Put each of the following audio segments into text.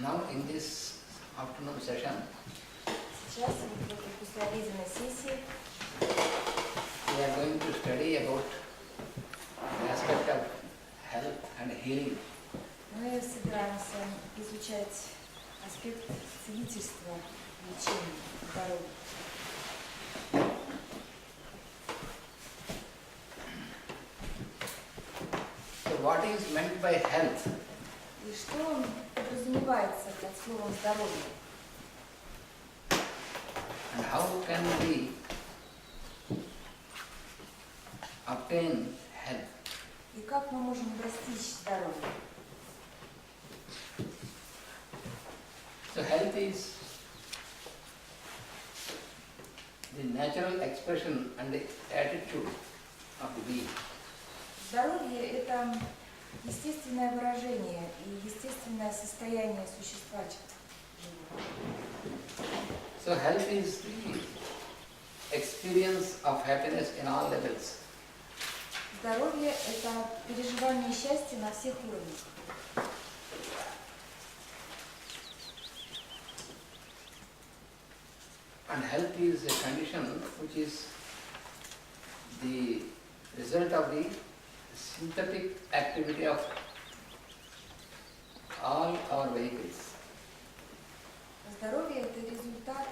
Now in this afternoon session, Сейчас, в этой послеобеденной сессии, we are going to study about the aspect of health and healing. мы собираемся изучать аспект целительства, лечения, здоровья. So what is meant by health? И что подразумевается под словом здоровье? And how can we obtain health? И как мы можем достичь здоровья? So health is the natural expression and the attitude of the being. Здоровье – это естественное выражение и естественное состояние существа живого. So health is the experience of happiness in all levels. Здоровье – это переживание счастья на всех уровнях. And health is a condition which is the result of the synthetic activity of all our vehicles. Здоровье – это результат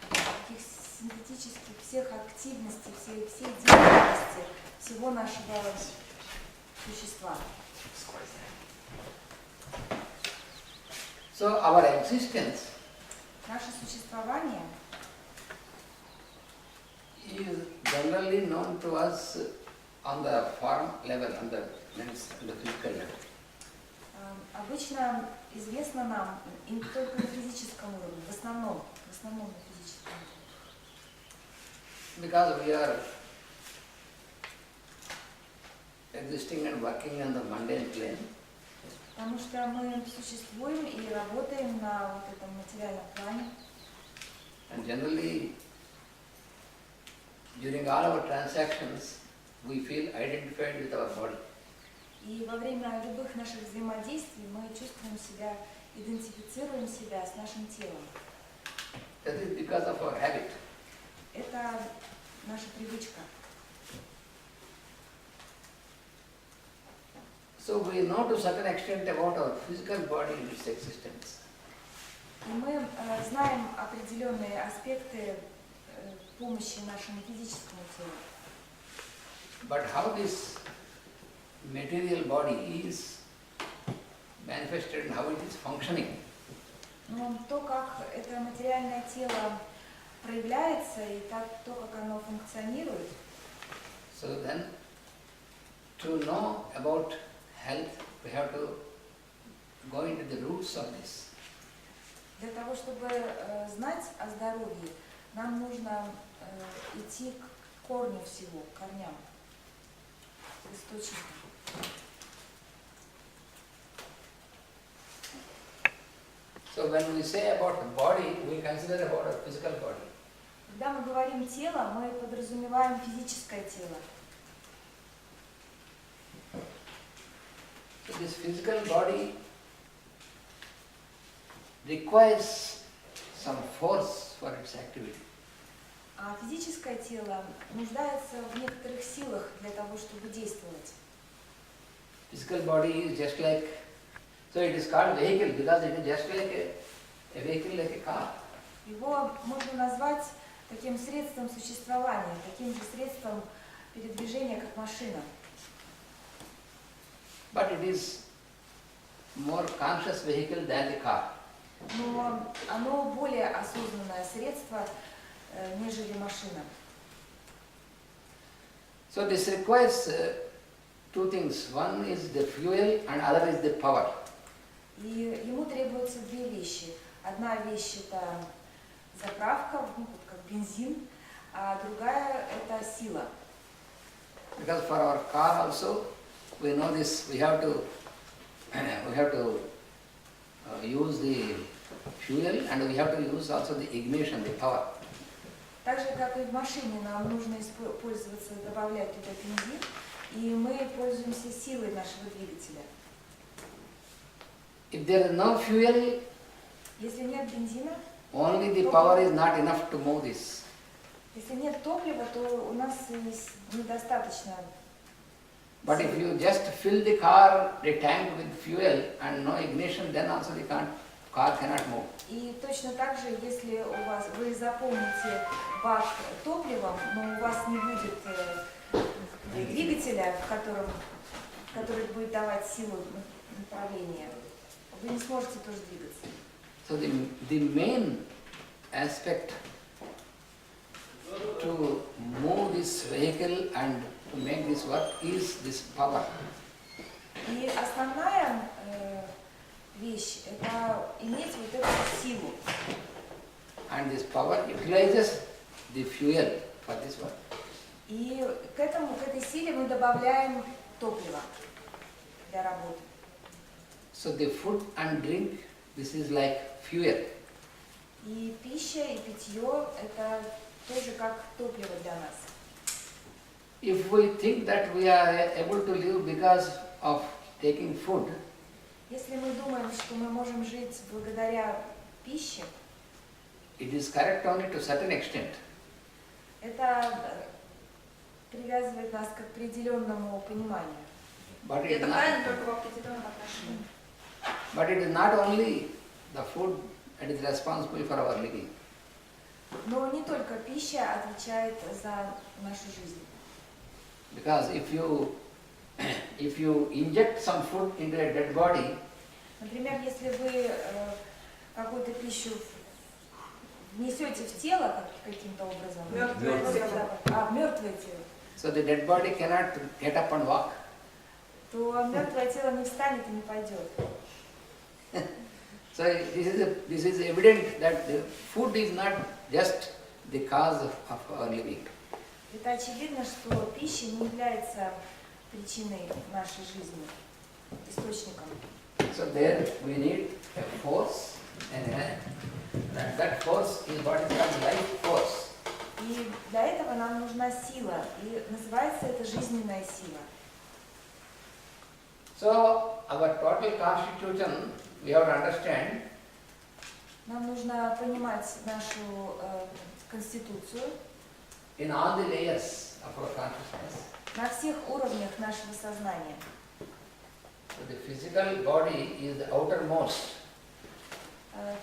таких синтетических всех активностей, всей деятельности всего нашего существа. So our existence Наше существование is generally known to us on the form level, on the physical level. обычно известно нам и только на физическом уровне, в основном на физическом уровне. Because we are existing and working on the mundane plane, Потому что мы существуем и работаем на вот этом материальном плане. and generally during all our transactions we feel identified with our body. И во время любых наших взаимодействий мы чувствуем себя, идентифицируем себя с нашим телом. That is because of our habit. Это наша привычка. So we know to a certain extent about our physical body and its existence. И мы знаем определенные аспекты помощи нашему физическому телу. But how this material body is manifested and how it is functioning, Но то, как это материальное тело проявляется и то, как оно функционирует, so then to know about health we have to go into the roots of this. для того, чтобы знать о здоровье, нам нужно идти к корню всего, к корням, к источнику. So when we say about the body, we consider about our physical body. Когда мы говорим тело, мы подразумеваем физическое тело. So this physical body requires some force for its activity. А физическое тело нуждается в некоторых силах для того, чтобы действовать. Physical body is just like, so it is called vehicle because it is just like a vehicle, like a car. Его можно назвать таким средством существования, таким же средством передвижения, как машина. But it is more conscious vehicle than the car. Но оно более осознанное средство, нежели машина. So this requires two things. One is the fuel and other is the power. И ему требуются две вещи. Одна вещь – это заправка, вот как бензин, а другая – это сила. Because for our car also, we know this, we have to use the fuel and we have to use also the ignition, the power. Так же, как и в машине, нам нужно пользоваться, добавлять туда бензин, и мы пользуемся силой нашего двигателя. If there is no fuel, Если нет бензина, only the power is not enough to move this. если нет топлива, то у нас недостаточно. But if you just fill the car, the tank with fuel and no ignition, then also the car cannot move. И точно так же, если вы заполните бак топливом, но у вас не будет двигателя, который будет давать силу направления, вы не сможете тоже двигаться. So the main aspect to move this vehicle and to make this work is this power. И основная вещь – это иметь вот эту силу. And this power utilizes the fuel for this work. И к этой силе мы добавляем топливо для работы. So the food and drink, this is like fuel. И пища, и питье – это тоже как топливо для нас. If we think that we are able to live because of taking food, Если мы думаем, что мы можем жить благодаря пище, it is correct only to a certain extent. это привязывает нас к определенному пониманию. But И это правильно только в определенном отношении. but it is not only the food that is responsible for our living. Но не только пища отвечает за нашу жизнь. Because if you inject some food into a dead body, Например, если вы какую-то пищу внесете в тело каким-то образом, Мертвое тело. Мертвое тело, so the dead body cannot get up and walk. то мертвое тело не встанет и не пойдет. So this is evident that the food is not just the cause of our living. Это очевидно, что пища не является причиной нашей жизни, источником. So there we need a force, and that force is what is called life force. И для этого нам нужна сила, и называется это жизненная сила. So our total constitution, we have to understand, Нам нужно понимать нашу конституцию in all the layers of our consciousness. на всех уровнях нашего сознания. So the physical body is the outermost,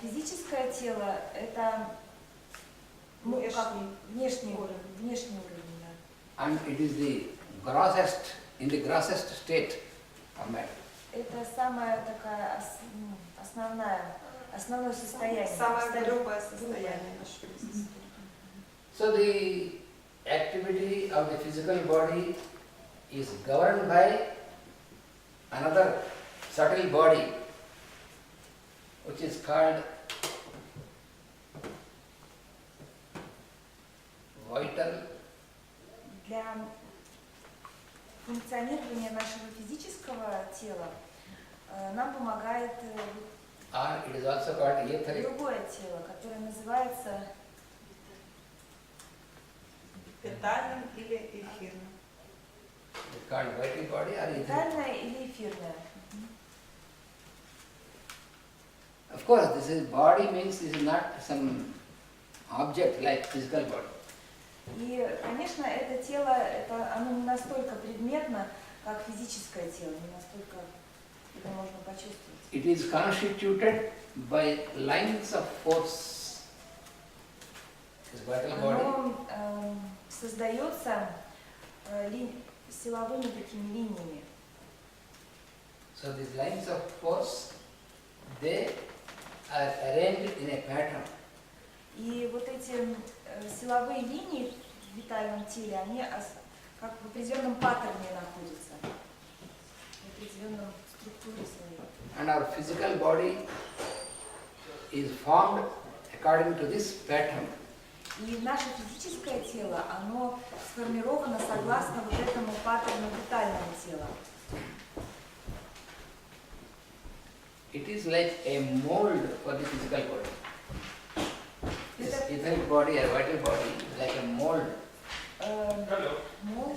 Физическое тело – это как внешний уровень, да. and it is the grossest, in the grossest state of matter. Это самое такая основное состояние. Самое грубое состояние нашего естества. So the activity of the physical body is governed by another subtle body, which is called vital. Для функционирования нашего физического тела нам помогает Or it is also called etheric. другое тело, которое называется Питальным или эфирным. It's called vital body or etheric. витальное или эфирное. Of course, this is body means this is not some object like physical body. И, конечно, это тело, оно не настолько предметно, как физическое тело, не настолько его можно почувствовать. It is constituted by lines of force. This vital body. Оно создается силовыми такими линиями. So these lines of force, they are arranged in a pattern. И вот эти силовые линии в витальном теле, они как в определенном паттерне находятся, в определенном структуре своей. And our physical body is formed according to this pattern. И наше физическое тело, оно сформировано согласно вот этому паттерну витального тела. It is like a mold for the physical body. This etheric body or vital body is like a mold. Молд, Mold.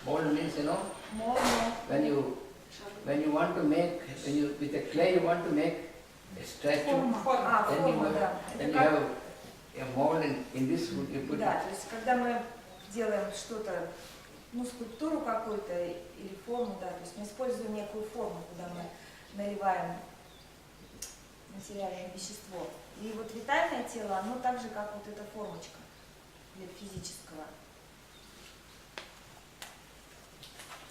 Mold means, молд, when you when you want to make, when you, with a clay you want to make a statue, Форма. Форма. А, then форма, you, да. then Это you как, have a mold in this wood you put да, то есть когда мы делаем что-то, ну, скульптуру какую-то или форму, да, то есть мы используем некую форму, куда мы наливаем материальное вещество. И вот витальное тело, оно так же, как вот эта формочка для физического.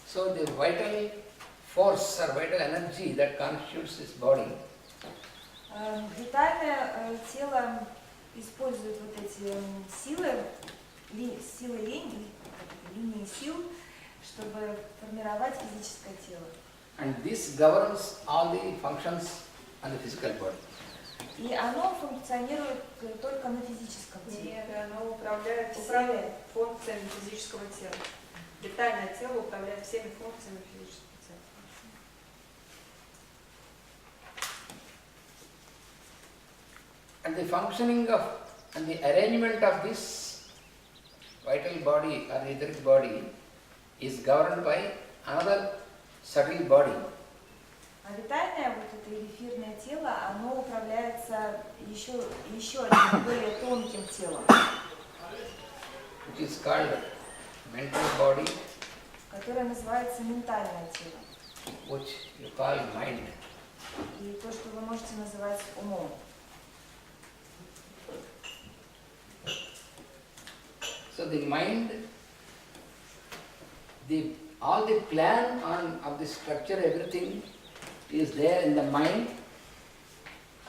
So the vital force or vital energy that constitutes this body Витальное тело использует вот эти силы, силы линии сил, чтобы формировать физическое тело. and this governs all the functions on the physical body. И оно функционирует только на физическом теле. Нет, оно управляет Управляет. всеми функциями физического тела. Витальное тело управляет всеми функциями физического тела. And the functioning of and the arrangement of this vital body or etheric body is governed by another subtle body, А витальное, вот это или эфирное тело, оно управляется еще одним более тонким телом, which is called mental body, которое называется ментальное тело. which you call mind. И то, что вы можете называть умом. So the mind, all the plan of the structure, everything is there in the mind,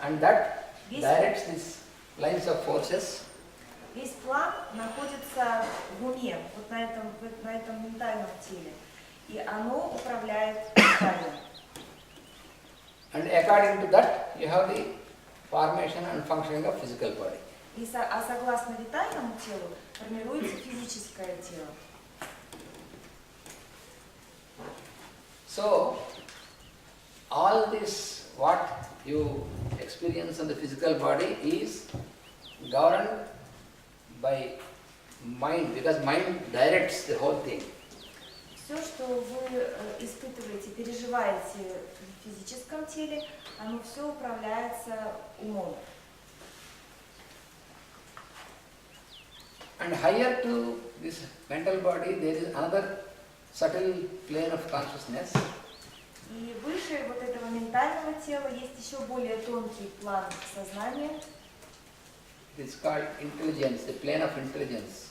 and that Весь, directs these lines of forces. весь план находится в уме, вот на этом ментальном теле. И оно управляет витальным. And according to that, you have the formation and functioning of physical body. А согласно витальному телу формируется физическое тело. So, all this, what you experience in the physical body is governed by mind, because mind directs the whole thing. Все, что вы испытываете, переживаете в физическом теле, оно все управляется умом. And higher to this mental body, there is another subtle plane of consciousness, И выше вот этого ментального тела есть еще более тонкий план сознания, it is called intelligence, the plane of intelligence.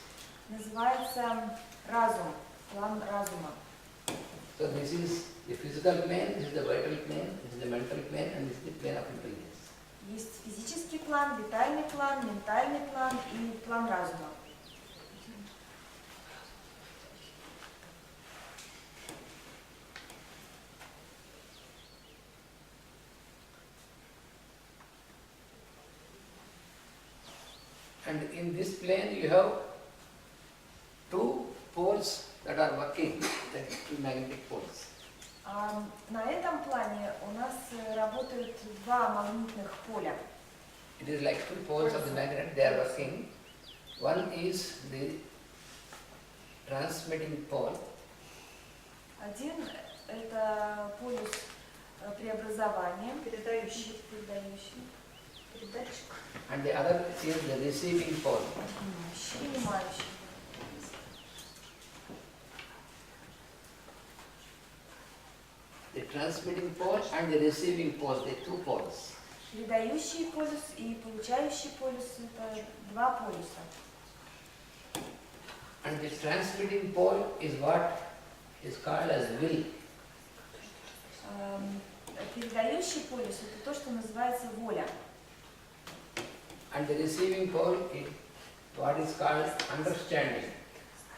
называется разум, план разума. So this is the physical plane, this is the vital plane, this is the mental plane, and this is the plane of intelligence. Есть физический план, витальный план, ментальный план и план разума. And in this plane you have two poles that are working, the two magnetic poles. На этом плане у нас работают два магнитных поля. It is like two poles of the magnet, they are working. One is the transmitting pole, Один – это полюс преобразования, Передающий. передающий, Передатчик. and the other is the receiving pole. принимающий. The transmitting pole and the receiving pole, the two poles. Передающий полюс и получающий полюс – это два полюса. And the transmitting pole is what is called as will. Передающий полюс – это то, что называется воля. And the receiving pole is what is called understanding.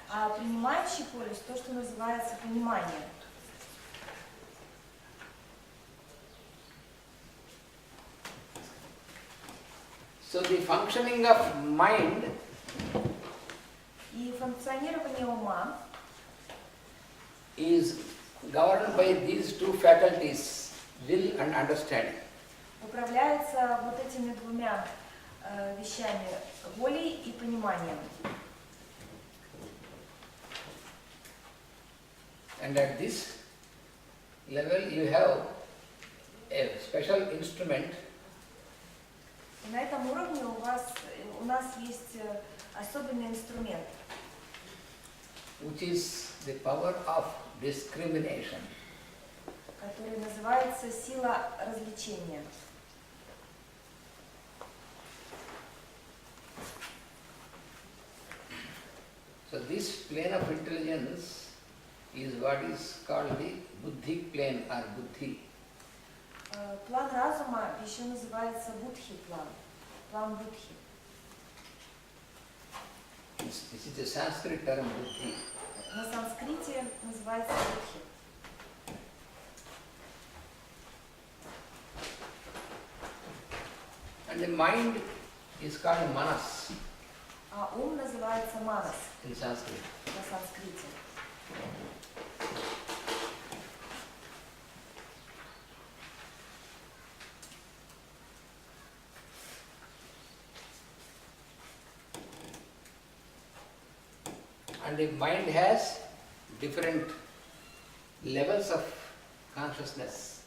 А принимающий полюс – то, что называется понимание. So the functioning of mind И функционирование ума is governed by these two faculties, will and understanding. управляется вот этими двумя вещами – волей и пониманием. And at this level you have a special instrument И на этом уровне у нас есть особенный инструмент, which is the power of discrimination. который называется сила развлечения. So this plane of intelligence is what is called the buddhi plane or buddhi. План разума еще называется будхи план, план будхи. This is a Sanskrit term buddhi. На санскрите называется будхи. And the mind is called manas А ум называется манас in Sanskrit. на санскрите. And the mind has different levels of consciousness.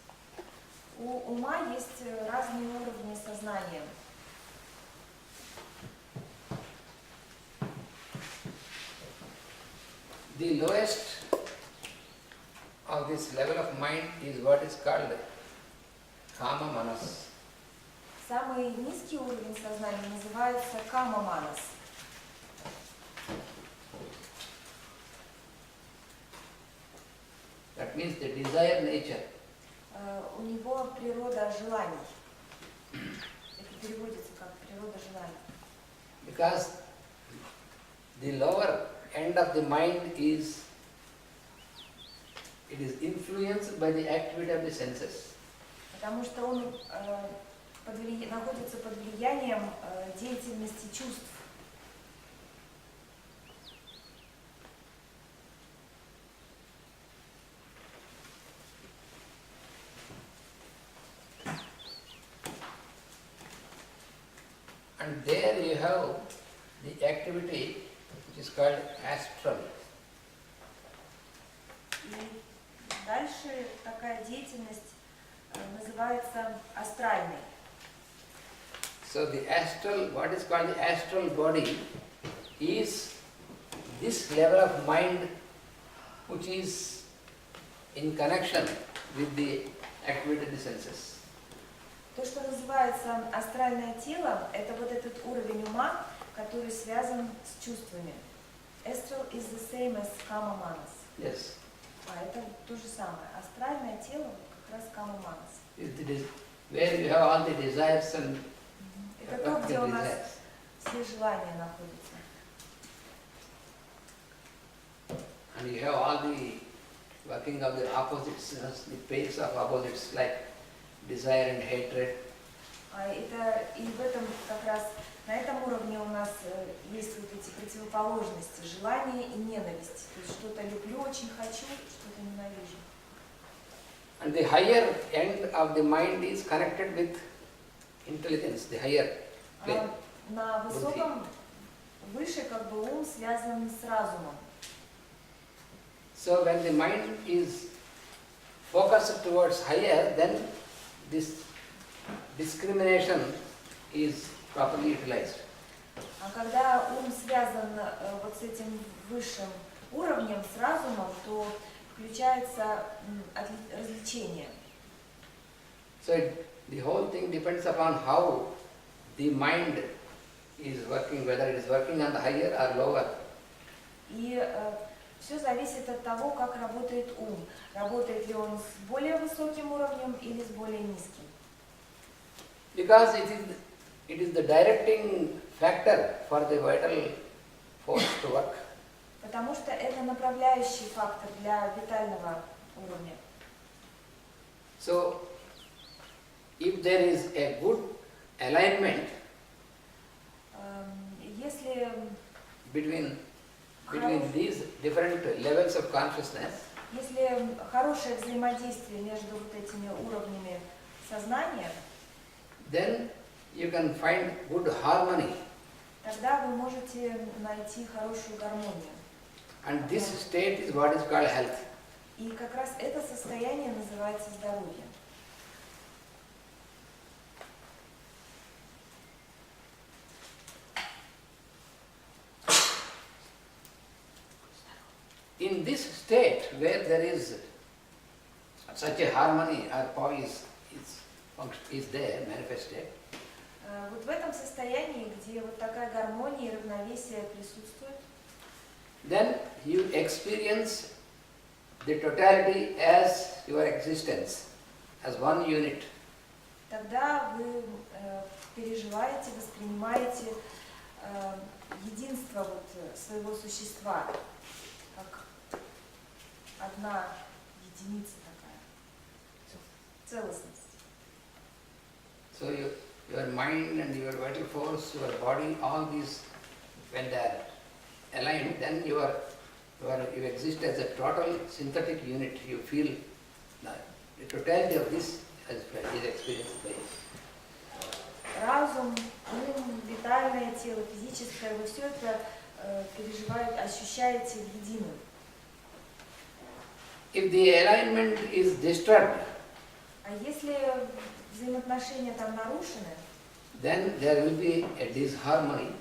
У ума есть разные уровни сознания. The lowest of this level of mind is what is called kama manas. Самый низкий уровень сознания называется кама манас. That means the desire nature. У него природа желаний. Это переводится как природа желаний. Because the lower end of the mind is influenced by the activity of the senses. Потому что он находится под влиянием деятельности чувств. And there you have the activity which is called astral. И дальше такая деятельность называется астральной. So the astral, what is called the astral body is this level of mind which is in connection with the activity of the senses. То, что называется астральное тело, это вот этот уровень ума, который связан с чувствами. Astral is the same as kama manas. Yes. А это то же самое. Астральное тело как раз kama manas. It is where you have all the desires and Это то, где у нас desires. все желания находятся. And you have all the working of the opposites, the pace of opposites like desire and hatred. И в этом как раз, на этом уровне у нас есть вот эти противоположности, желание и ненависть. То есть что-то люблю, очень хочу, что-то ненавижу. And the higher end of the mind is connected with intelligence, the higher plane. На высоком, выше как бы ум связан с разумом. So when the mind is focused towards higher, then this discrimination is properly utilized. А когда ум связан вот с этим высшим уровнем, с разумом, то включается развлечение. So the whole thing depends upon how the mind is working, whether it is working on the higher or lower. И все зависит от того, как работает ум. Работает ли он с более высоким уровнем или с более низким. Because it is the directing factor for the vital force to work. Потому что это направляющий фактор для витального уровня. So if there is a good alignment Если between these different levels of consciousness, Если хорошее взаимодействие между вот этими уровнями сознания, then you can find good harmony. тогда вы можете найти хорошую гармонию. And this state is what is called health. И как раз это состояние называется здоровьем. In this state where there is such a harmony or poise is there manifested, Вот в этом состоянии, где вот такая гармония и равновесие присутствует, then you experience the totality as your existence, as one unit. тогда вы переживаете, воспринимаете единство вот своего существа, как одна единица такая, целостность. So your mind and your vital force, your body, all these, when they are aligned, then you exist as a total synthetic unit. You feel the totality of this is experienced by you. Разум, ум, витальное тело, физическое, вы все это переживаете, ощущаете в едином. If the alignment is disturbed, А если взаимоотношения там нарушены, then there will be a disharmony.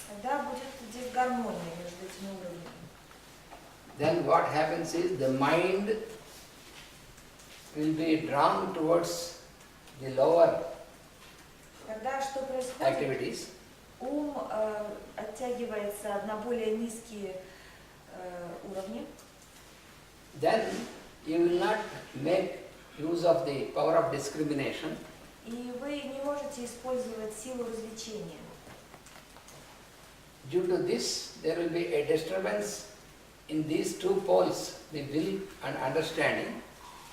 тогда будет дисгармония между этими уровнями. Then what happens is the mind will be drawn towards the lower Тогда что происходит? activities, Ум оттягивается на более низкие уровни, then you will not make use of the power of discrimination. и вы не можете использовать силу развлечения. Due to this, there will be a disturbance in these two poles, the will and understanding.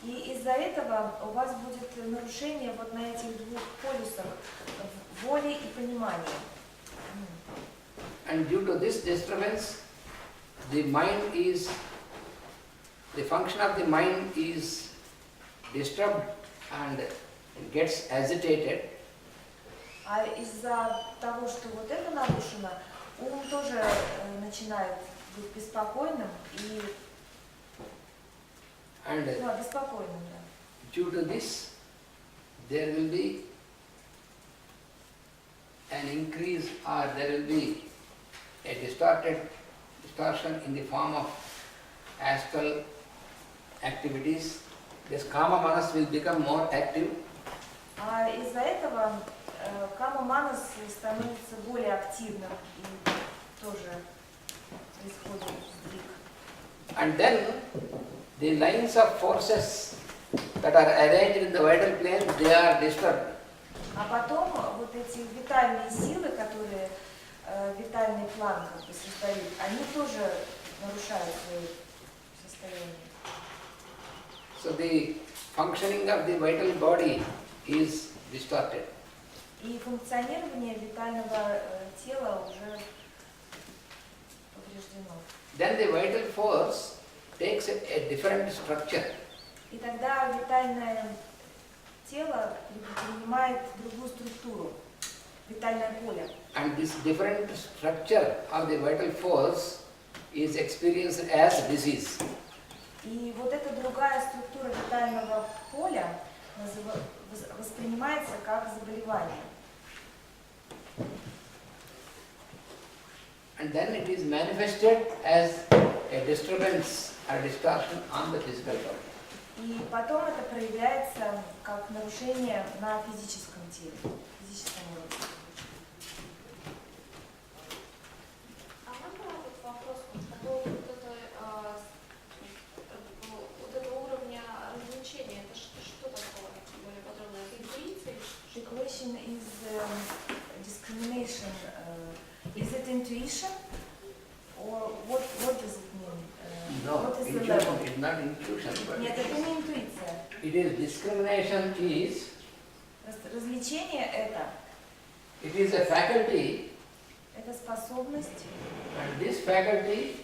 И из-за этого у вас будет нарушение вот на этих двух полюсах воли и понимания. And due to this disturbance, the function of the mind is disturbed and gets agitated. А из-за того, что вот это нарушено, ум тоже начинает быть беспокойным и беспокойным, да. Due to this, there will be an increase or there will be a distortion in the form of astral activities. This kama manas will become more active. А из-за этого кама манас становится более активным и тоже происходит сдвиг. And then the lines of forces that are arranged in the vital plane, they are disturbed. А потом вот эти витальные силы, которые витальный план как бы создают, они тоже нарушают свое состояние. So the functioning of the vital body is distorted. И функционирование витального тела уже повреждено. Then the vital force takes a different structure. И тогда витальное тело принимает другую структуру, витальное поле. And this different structure of the vital force is experienced as disease. И вот эта другая структура витального поля воспринимается как заболевание. And then it is manifested as a disturbance or distortion on the physical body. И потом это проявляется как нарушение на физическом теле, физическом уровне. А можно вот вопрос по поводу вот этого уровня развлечения? Это что такое? Более подробно. Это интуиция? The question is discrimination. Is it intuition? Or what does it mean? What is the intuition level? is not intuition, but Нет, это не интуиция. it is discrimination is, Развлечение it is a faculty, это способность, and this faculty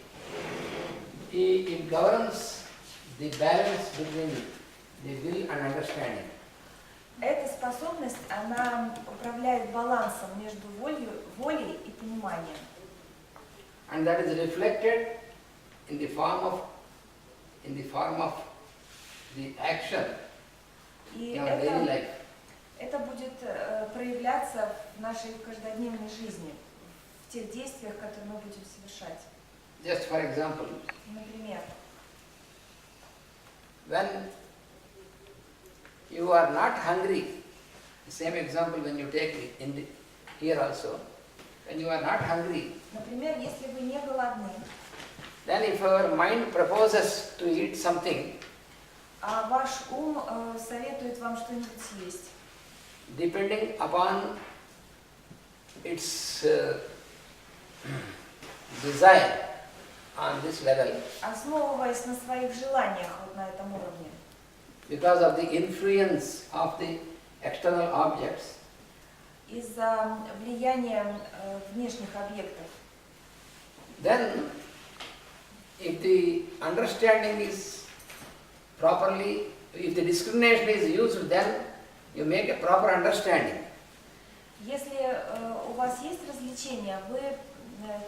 it governs the balance between the will and understanding. эта способность, она управляет балансом между волей и пониманием. And that is reflected in the form of in the form of the action И in our daily это, life. это будет проявляться в нашей каждодневной жизни, в тех действиях, которые мы будем совершать. Just for example, Например, when you are not hungry, the same example when you take it in the, here also, when you are not hungry, например, если вы не голодны, then if our mind proposes to eat something, а ваш ум советует вам что-нибудь съесть, depending upon its desire on this level, основываясь на своих желаниях вот на этом уровне, because of the influence of the external objects, из-за влияния внешних объектов, then if the understanding is properly, if the discrimination is used, then you make a proper understanding. если у вас есть развлечения, вы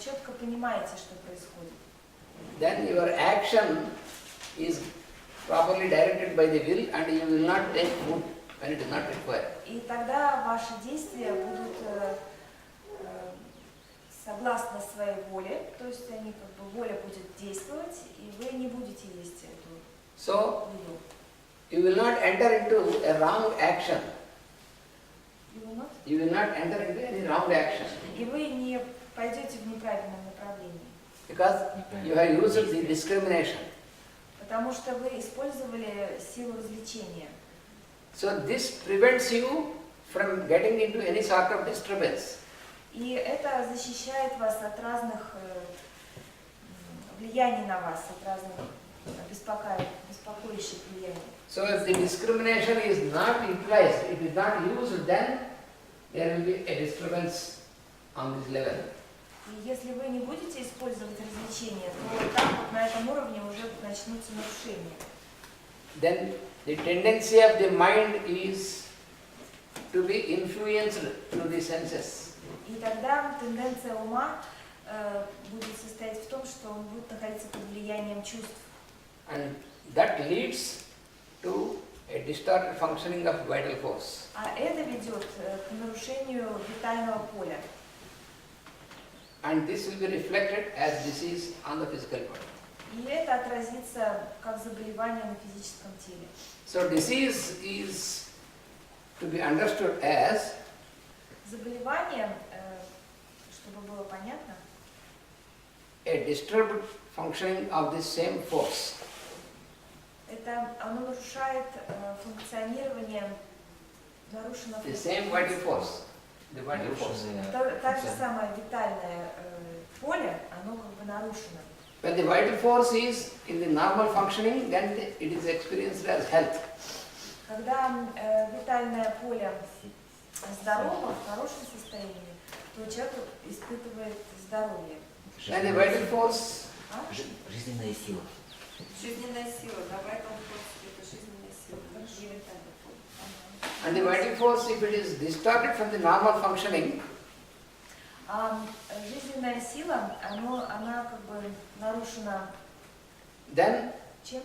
четко понимаете, что происходит. Then your action is properly directed by the will and you will not take food when it is not required. И тогда ваши действия будут согласно своей воле, то есть они как бы воля будет действовать, и вы не будете есть эту So еду. you will not enter into a wrong action. You will not? You will not enter into any wrong action И вы не пойдете в неправильном направлении, because you have used the discrimination. потому что вы использовали силу развлечения. So this prevents you from getting into any sort of disturbance. И это защищает вас от разных влияний на вас, от разных беспокоящих влияний. So if the discrimination is not utilized, it is not used, then there will be a disturbance on this level. И если вы не будете использовать развлечения, то там вот на этом уровне уже начнутся нарушения. Then the tendency of the mind is to be influenced through the senses. И тогда тенденция ума будет состоять в том, что он будет находиться под влиянием чувств. And that leads to a distorted functioning of vital force. А это ведет к нарушению витального поля. And this will be reflected as disease on the physical body. И это отразится как заболевание на физическом теле. So disease is to be understood as Заболевание, чтобы было понятно, a disturbed functioning of the same force. это оно нарушает функционирование, нарушено The same vital force. The vital force. та же самое витальное поле, оно как бы нарушено. When the vital force is in the normal functioning, then it is experienced as health. Когда витальное поле здорово, в хорошем состоянии, то человек испытывает здоровье. When the vital force А? Жизненная сила. Жизненная сила, давай там это жизненная сила. И витальный пол. and the vital force, if it is distorted from the normal functioning, А жизненная сила, она как бы нарушена then чем?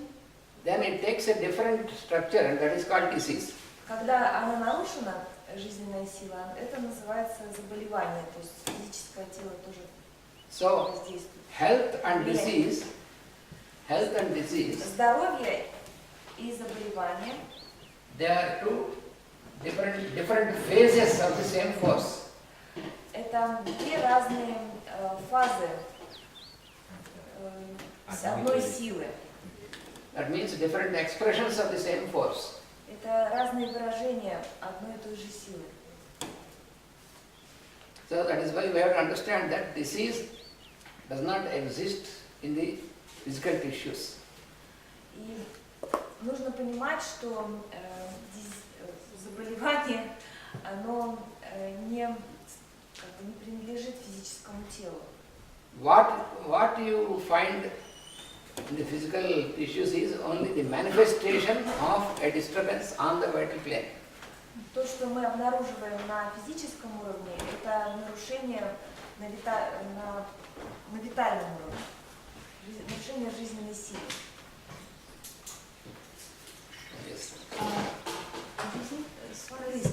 it takes a different structure and that is called disease. Когда она нарушена, жизненная сила, это называется заболевание, то есть физическое тело тоже So воздействует. health and disease, Здоровье и заболевание they are two different phases of the same force. – это две разные фазы одной силы. That means different expressions of the same force. Это разные выражения одной и той же силы. So that is why we have to understand that disease does not exist in the physical tissues. И нужно понимать, что заболевание, оно не принадлежит физическому телу. What you find in the physical tissues is only the manifestation of a disturbance on the vital plane. То, что мы обнаруживаем на физическом уровне, это нарушение на витальном уровне, нарушение жизненной силы. system. Смотрите,